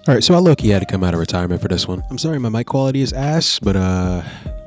Alright, so I low-key had to come out of retirement for this one. I'm sorry my mic quality is ass, but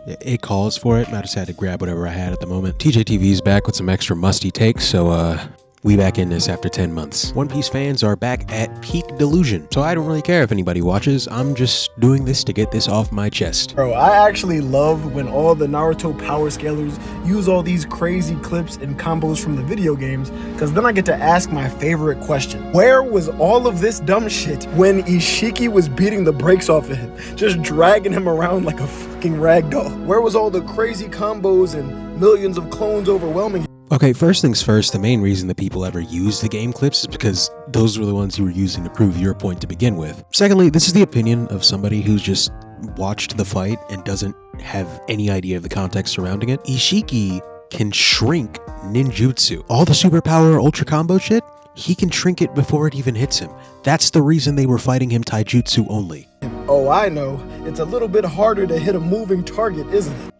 it calls for it, and I just had to grab whatever I had at the moment. TJTV's back with some extra musty takes, so we back in this after 10 months. One Piece fans are back at peak delusion, so I don't really care if anybody watches. I'm just doing this to get this off my chest. Bro, I actually love when all the Naruto power scalers use all these crazy clips and combos from the video games, because then I get to ask my favorite question. Where was all of this dumb shit when Ishiki was beating the brakes off of him, just dragging him around like a fucking ragdoll? Where was all the crazy combos and millions of clones overwhelming him? Okay, first things first, the main reason that people ever use the game clips is because those were the ones you were using to prove your point to begin with. Secondly, this is the opinion of somebody who's just watched the fight and doesn't have any idea of the context surrounding it. Ishiki can shrink ninjutsu. All the superpower ultra combo shit, he can shrink it before it even hits him. That's the reason they were fighting him taijutsu only. Oh, I know. It's a little bit harder to hit a moving target, isn't it?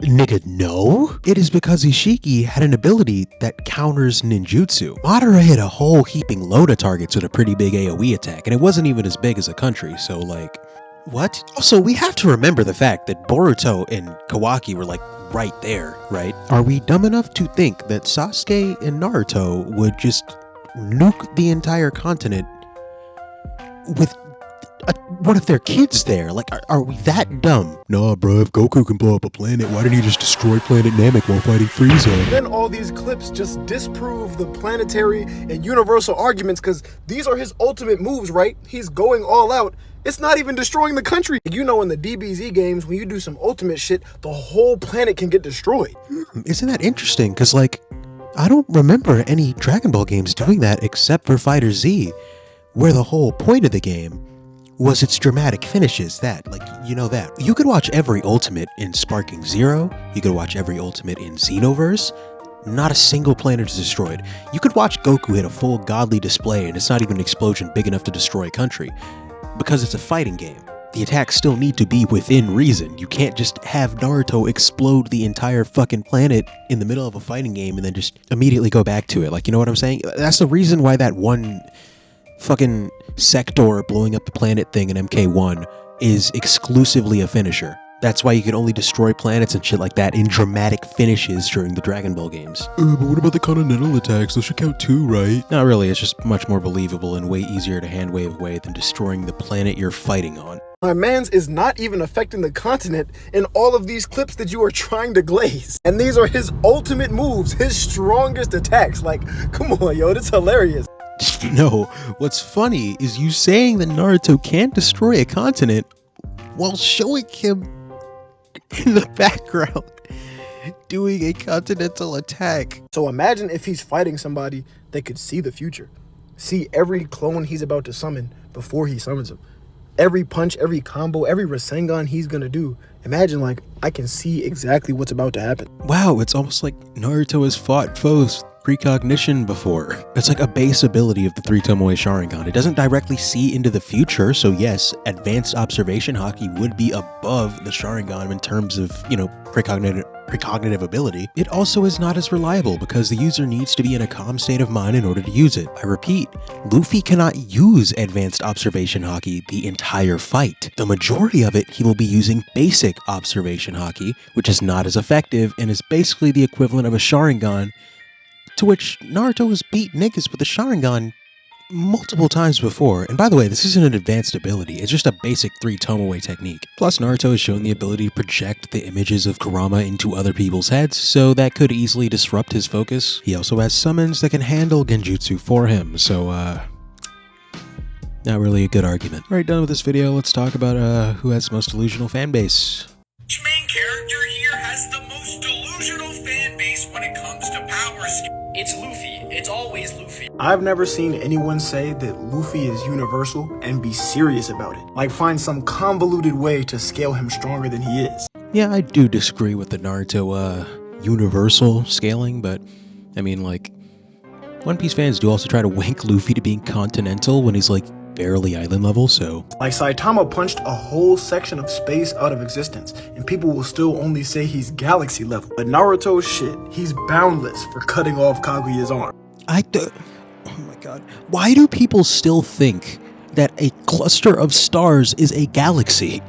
Nigga, no. It is because Ishiki had an ability that counters ninjutsu. Madara hit a whole heaping load of targets with a pretty big AoE attack, and it wasn't even as big as a country, so like, what? Also, we have to remember the fact that Boruto and Kawaki were like right there, right? Are we dumb enough to think that Sasuke and Naruto would just nuke the entire continent with one of their kids there? Like, are we that dumb? Nah, bro, if Goku can blow up a planet, why didn't he just destroy Planet Namek while fighting Frieza? Then all these clips just disprove the planetary and universal arguments, because these are his ultimate moves, right? He's going all out. It's not even destroying the country. You know, in the DBZ games, when you do some ultimate shit, the whole planet can get destroyed. Isn't that interesting? Because, like, I don't remember any Dragon Ball games doing that except for Fighter Z, where the whole point of the game was its dramatic finishes. That, like, you know that. You could watch every ultimate in Sparking Zero, you could watch every ultimate in Xenoverse, not a single planet is destroyed. You could watch Goku hit a full godly display and it's not even an explosion big enough to destroy a country, because it's a fighting game. The attacks still need to be within reason. You can't just have Naruto explode the entire fucking planet in the middle of a fighting game and then just immediately go back to it. Like, you know what I'm saying? That's the reason why that one fucking sector blowing up the planet thing in MK1 is exclusively a finisher. That's why you can only destroy planets and shit like that in dramatic finishes during the Dragon Ball games. But what about the continental attacks? Those should count too, right? Not really, it's just much more believable and way easier to handwave away than destroying the planet you're fighting on. My mans is not even affecting the continent in all of these clips that you are trying to glaze. And these are his ultimate moves, his strongest attacks. Like, come on, yo, that's hilarious. No, what's funny is you saying that Naruto can't destroy a continent while showing him in the background doing a continental attack. So imagine if he's fighting somebody that could see the future. See every clone he's about to summon before he summons him. Every punch, every combo, every Rasengan he's gonna do. Imagine, like, I can see exactly what's about to happen. Wow, it's almost like Naruto has fought foes Precognition before. It's like a base ability of the 3 Tomoe Sharingan. It doesn't directly see into the future, so yes, advanced observation haki would be above the Sharingan in terms of, you know, precognitive ability. It also is not as reliable because the user needs to be in a calm state of mind in order to use it. I repeat, Luffy cannot use advanced observation haki the entire fight. The majority of it, he will be using basic observation haki, which is not as effective and is basically the equivalent of a Sharingan, to which Naruto has beat niggas with a Sharingan multiple times before. And by the way, this isn't an advanced ability, it's just a basic 3 Tomoe technique. Plus, Naruto has shown the ability to project the images of Kurama into other people's heads, so that could easily disrupt his focus. He also has summons that can handle genjutsu for him, so not really a good argument. Alright, done with this video, let's talk about who has the most delusional fanbase. Which main character here has the most delusional fan base when it comes to power skill? It's Luffy. It's always Luffy. I've never seen anyone say that Luffy is universal and be serious about it. Like, find some convoluted way to scale him stronger than he is. Yeah, I do disagree with the Naruto universal scaling, but I mean, like, One Piece fans do also try to wink Luffy to being continental when he's like barely island level, so. Like, Saitama punched a whole section of space out of existence, and people will still only say he's galaxy level. But Naruto, shit, he's boundless for cutting off Kaguya's arm. Oh my god. Why do people still think that a cluster of stars is a galaxy.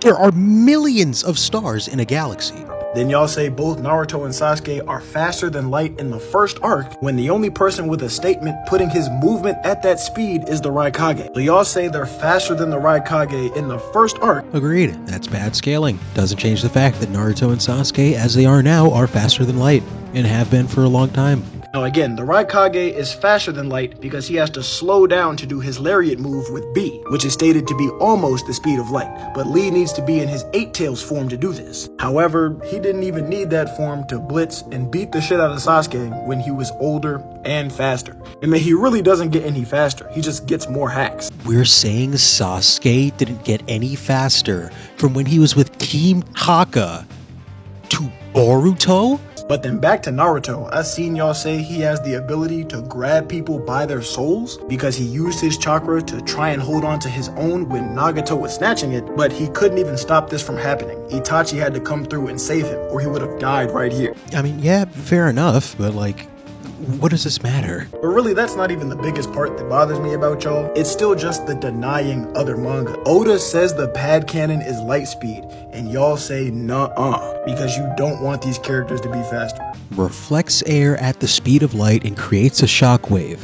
There are millions of stars in a galaxy. Then y'all say both Naruto and Sasuke are faster than light in the first arc, when the only person with a statement putting his movement at that speed is the Raikage. So y'all say they're faster than the Raikage in the first arc. Agreed. That's bad scaling. Doesn't change the fact that Naruto and Sasuke, as they are now, are faster than light, and have been for a long time. Now again, the Raikage is faster than light because he has to slow down to do his lariat move with B, which is stated to be almost the speed of light, but Lee needs to be in his 8 Tails form to do this. However, he didn't even need that form to blitz and beat the shit out of Sasuke when he was older and faster. I mean, he really doesn't get any faster, he just gets more hacks. We're saying Sasuke didn't get any faster from when he was with Team Haka to Boruto? But then back to Naruto, I seen y'all say he has the ability to grab people by their souls because he used his chakra to try and hold on to his own when Nagato was snatching it, but he couldn't even stop this from happening. Itachi had to come through and save him, or he would have died right here. I mean, yeah, fair enough, but like, what does this matter? But really, that's not even the biggest part that bothers me about y'all. It's still just the denying other manga. Oda says the pad cannon is light speed, and y'all say nuh-uh, because you don't want these characters to be faster. Reflects air at the speed of light and creates a shockwave.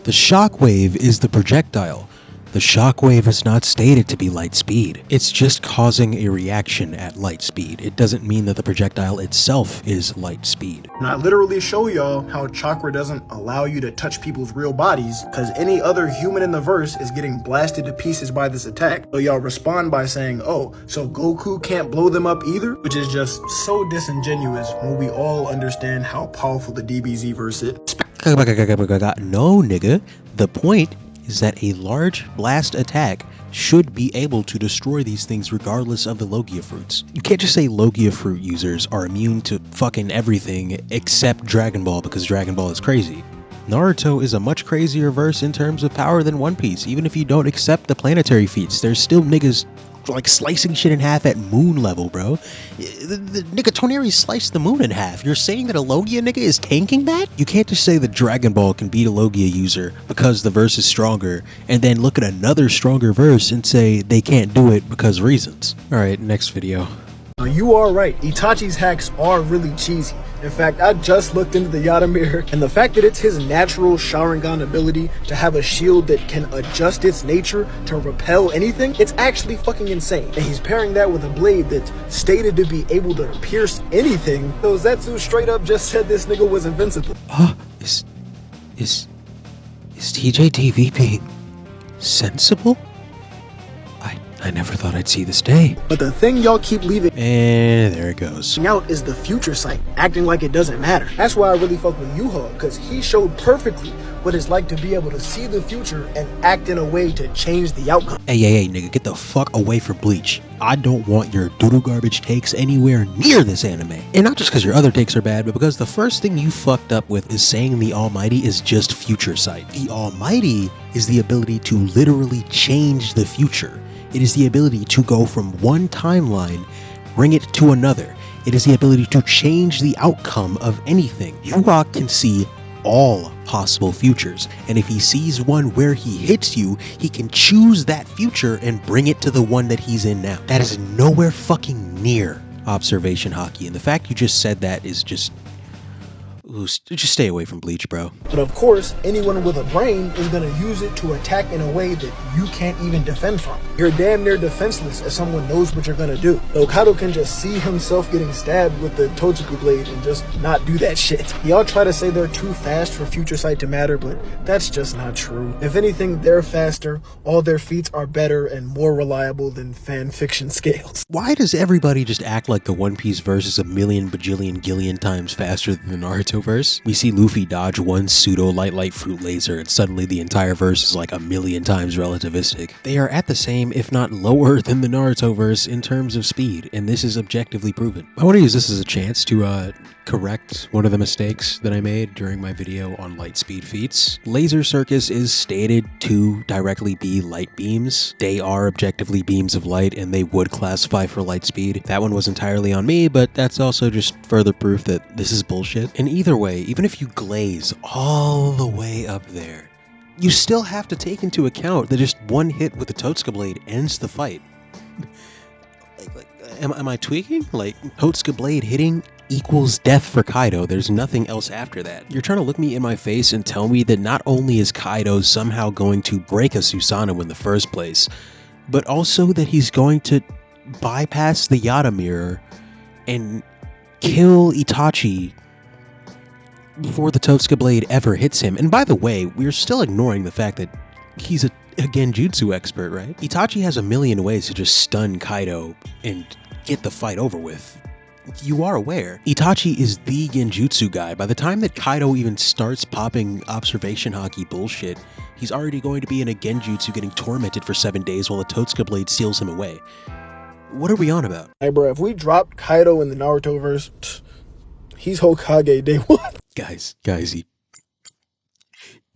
The shockwave is the projectile. The shockwave is not stated to be light speed. It's just causing a reaction at light speed. It doesn't mean that the projectile itself is light speed. And I literally show y'all how chakra doesn't allow you to touch people's real bodies, because any other human in the verse is getting blasted to pieces by this attack. So y'all respond by saying, oh, so Goku can't blow them up either? Which is just so disingenuous when we all understand how powerful the DBZ verse is. No, nigga. The point is that a large blast attack should be able to destroy these things regardless of the Logia fruits. You can't just say Logia fruit users are immune to fucking everything except Dragon Ball because Dragon Ball is crazy. Naruto is a much crazier verse in terms of power than One Piece. Even if you don't accept the planetary feats, there's still niggas like slicing shit in half at moon level, bro. The nigga Toneri sliced the moon in half. You're saying that a Logia nigga is tanking that? You can't just say that Dragon Ball can beat a Logia user because the verse is stronger, and then look at another stronger verse and say they can't do it because reasons. Alright, next video. Now you are right, Itachi's hacks are really cheesy. In fact, I just looked into the Yada mirror, and the fact that it's his natural Sharingan ability to have a shield that can adjust its nature to repel anything, it's actually fucking insane. And he's pairing that with a blade that's stated to be able to pierce anything. So Zetsu straight up just said this nigga was invincible. Is TJTV being sensible? I never thought I'd see this day. But the thing y'all keep leaving And there it goes. out is the future sight, acting like it doesn't matter. That's why I really fuck with Yuha, because he showed perfectly what it's like to be able to see the future and act in a way to change the outcome. Hey, nigga, get the fuck away from Bleach. I don't want your doodle garbage takes anywhere near this anime. And not just because your other takes are bad, but because the first thing you fucked up with is saying the Almighty is just future sight. The Almighty is the ability to literally change the future. It is the ability to go from one timeline, bring it to another. It is the ability to change the outcome of anything. Yuha can see all possible futures, and if he sees one where he hits you, he can choose that future and bring it to the one that he's in now. That is nowhere fucking near observation hockey, and the fact you just said that is just stay away from Bleach, bro. But of course, anyone with a brain is gonna use it to attack in a way that you can't even defend from. You're damn near defenseless if someone knows what you're gonna do. Okado can just see himself getting stabbed with the Totsuku blade and just not do that shit. Y'all try to say they're too fast for future sight to matter, but that's just not true. If anything, they're faster, all their feats are better and more reliable than fan fiction scales. Why does everybody just act like the One Piece verse is a million bajillion gillion times faster than the Naruto verse? We see Luffy dodge one pseudo light fruit laser and suddenly the entire verse is like a million times relativistic. They are at the same, if not lower than the Naruto verse in terms of speed, and this is objectively proven. I want to use this as a chance to correct one of the mistakes that I made during my video on light speed feats. Laser Circus is stated to directly be light beams. They are objectively beams of light and they would classify for light speed. That one was entirely on me, but that's also just further proof that this is bullshit. And either way, even if you glaze all the way up there, you still have to take into account that just one hit with the Totsuka blade ends the fight. Am I tweaking? Like, Totsuka blade hitting equals death for Kaido. There's nothing else after that. You're trying to look me in my face and tell me that not only is Kaido somehow going to break a Susanoo in the first place, but also that he's going to bypass the Yada mirror and kill Itachi before the Totsuka blade ever hits him. And by the way, we're still ignoring the fact that he's a genjutsu expert, right? Itachi has a million ways to just stun Kaido and get the fight over with. You are aware, Itachi is the genjutsu guy. By the time that Kaido even starts popping observation haki bullshit, he's already going to be in a genjutsu getting tormented for 7 days while the Totsuka blade seals him away. What are we on about? Hey, bro, if we drop Kaido in the Naruto verse, he's Hokage day one. Guys,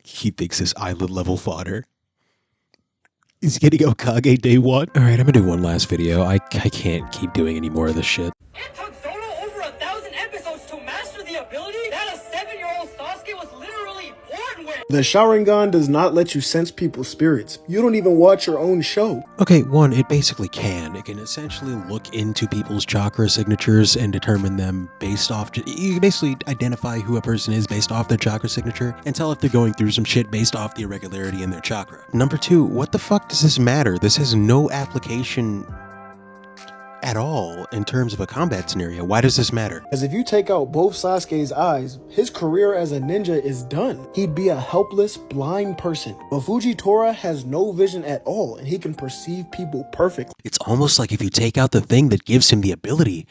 he thinks this island level fodder. He's getting Hokage day one. Alright, I'm gonna do one last video. I can't keep doing any more of this shit. It took Zoro over 1,000 episodes to master the ability that a 7-year-old Sasuke was literally born with. The Sharingan does not let you sense people's spirits. You don't even watch your own show. Okay, one, it basically can. It can essentially look into people's chakra signatures and determine them based off... You can basically identify who a person is based off their chakra signature and tell if they're going through some shit based off the irregularity in their chakra. Number two, what the fuck does this matter? This has no application at all in terms of a combat scenario. Why does this matter? As if you take out both Sasuke's eyes, his career as a ninja is done. He'd be a helpless, blind person. But Fujitora has no vision at all, and he can perceive people perfectly. It's almost like if you take out the thing that gives him the ability,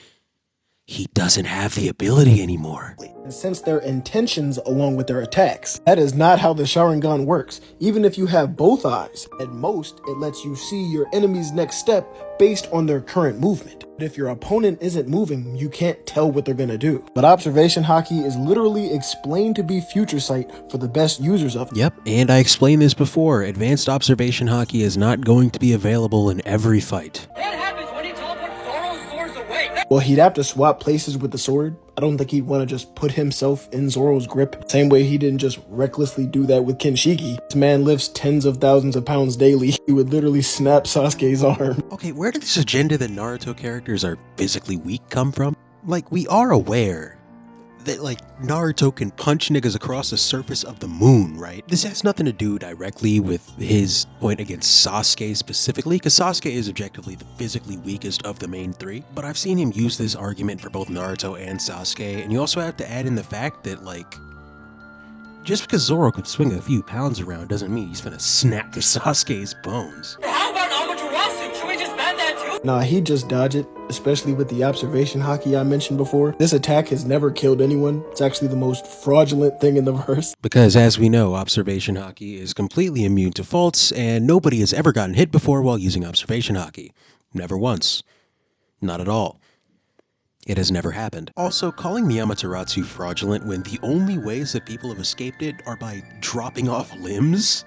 he doesn't have the ability anymore. And sense their intentions along with their attacks. That is not how the Sharingan works. Even if you have both eyes, at most, it lets you see your enemy's next step based on their current movement. But if your opponent isn't moving, you can't tell what they're gonna do. But observation haki is literally explained to be future sight for the best users of it. Yep, and I explained this before. Advanced observation haki is not going to be available in every fight. That happens when he teleports Zoro's swords away. Well, he'd have to swap places with the sword. I don't think he'd want to just put himself in Zoro's grip. Same way he didn't just recklessly do that with Kinshiki. This man lifts tens of thousands of pounds daily. He would literally snap Sasuke's arm. Okay, where did this agenda that Naruto characters are physically weak come from? Like, we are aware that, like, Naruto can punch niggas across the surface of the moon, right? This has nothing to do directly with his point against Sasuke specifically, because Sasuke is objectively the physically weakest of the main three, but I've seen him use this argument for both Naruto and Sasuke, and you also have to add in the fact that, like, just because Zoro could swing a few pounds around doesn't mean he's gonna snap to Sasuke's bones. How about Amaterasu? Should we just ban that too? Nah, he'd just dodge it, especially with the observation haki I mentioned before. This attack has never killed anyone. It's actually the most fraudulent thing in the verse. Because, as we know, observation haki is completely immune to faults, and nobody has ever gotten hit before while using observation haki. Never once. Not at all. It has never happened. Also, calling the Amaterasu fraudulent when the only ways that people have escaped it are by dropping off limbs?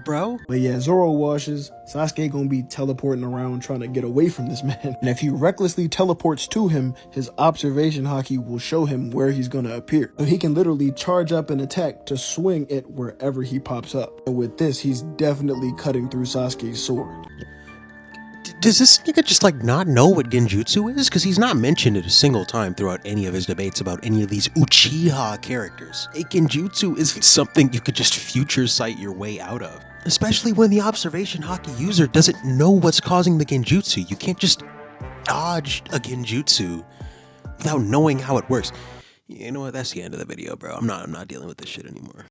Bro? But yeah, Zoro washes. Sasuke gonna be teleporting around trying to get away from this man. And if he recklessly teleports to him, his observation haki will show him where he's gonna appear. So he can literally charge up an attack to swing it wherever he pops up. And with this, he's definitely cutting through Sasuke's sword. Does this nigga just, like, not know what genjutsu is? Because he's not mentioned it a single time throughout any of his debates about any of these Uchiha characters. A genjutsu isn't something you could just future sight your way out of. Especially when the observation haki user doesn't know what's causing the genjutsu. You can't just dodge a genjutsu without knowing how it works. You know what? That's the end of the video, bro. I'm not dealing with this shit anymore.